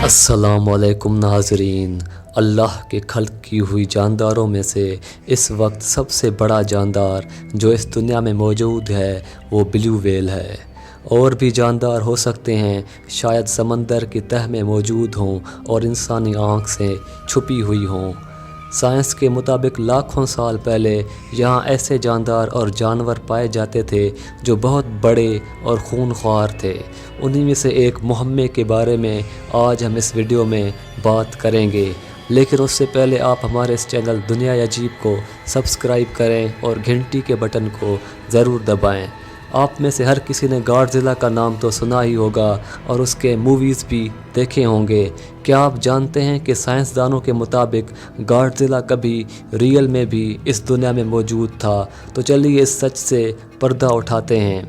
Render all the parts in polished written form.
السلام علیکم ناظرین، اللہ کے خلق کی ہوئی جانداروں میں سے اس وقت سب سے بڑا جاندار جو اس دنیا میں موجود ہے وہ بلیو ویل ہے۔ اور بھی جاندار ہو سکتے ہیں، شاید سمندر کی تہہ میں موجود ہوں اور انسانی آنکھ سے چھپی ہوئی ہوں۔ سائنس کے مطابق لاکھوں سال پہلے یہاں ایسے جاندار اور جانور پائے جاتے تھے جو بہت بڑے اور خونخوار تھے۔ انہی میں سے ایک مہمے کے بارے میں آج ہم اس ویڈیو میں بات کریں گے، لیکن اس سے پہلے آپ ہمارے اس چینل دنیا عجیب کو سبسکرائب کریں اور گھنٹی کے بٹن کو ضرور دبائیں۔ آپ میں سے ہر کسی نے گاڈزیلا کا نام تو سنا ہی ہوگا اور اس کے موویز بھی دیکھے ہوں گے۔ کیا آپ جانتے ہیں کہ سائنسدانوں کے مطابق گاڈزیلا کبھی ریئل میں بھی اس دنیا میں موجود تھا؟ تو چلیے اس سچ سے پردہ اٹھاتے ہیں۔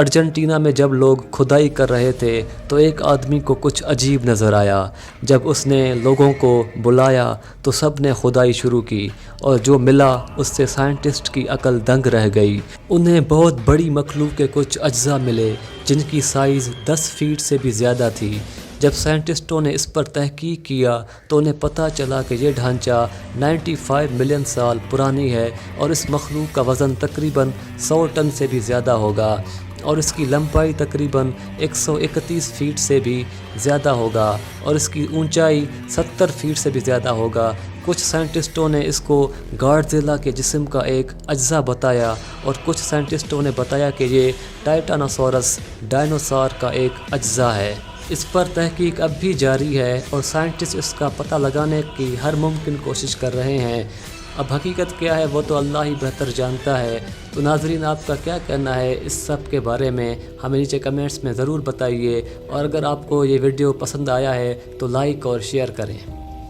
ارجنٹینا میں جب لوگ کھدائی کر رہے تھے تو ایک آدمی کو کچھ عجیب نظر آیا۔ جب اس نے لوگوں کو بلایا تو سب نے کھدائی شروع کی، اور جو ملا اس سے سائنٹسٹ کی عقل دنگ رہ گئی۔ انہیں بہت بڑی مخلوق کے کچھ اجزاء ملے جن کی سائز 10 فیٹ سے بھی زیادہ تھی۔ جب سائنٹسٹوں نے اس پر تحقیق کیا تو انہیں پتہ چلا کہ یہ ڈھانچہ 95 ملین سال پرانی ہے، اور اس مخلوق کا وزن تقریباً 100 ٹن سے بھی زیادہ ہوگا، اور اس کی لمبائی تقریباً 131 فیٹ سے بھی زیادہ ہوگا، اور اس کی اونچائی 70 فیٹ سے بھی زیادہ ہوگا۔ کچھ سائنٹسٹوں نے اس کو گاڈزیلا کے جسم کا ایک اجزا بتایا، اور کچھ سائنٹسٹوں نے بتایا کہ یہ ٹائٹانوسورس ڈائنوسار کا ایک اجزا ہے۔ اس پر تحقیق اب بھی جاری ہے اور سائنٹسٹ اس کا پتہ لگانے کی ہر ممکن کوشش کر رہے ہیں۔ اب حقیقت کیا ہے وہ تو اللہ ہی بہتر جانتا ہے۔ تو ناظرین، آپ کا کیا کہنا ہے اس سب کے بارے میں؟ ہمیں نیچے کمنٹس میں ضرور بتائیے، اور اگر آپ کو یہ ویڈیو پسند آیا ہے تو لائک اور شیئر کریں۔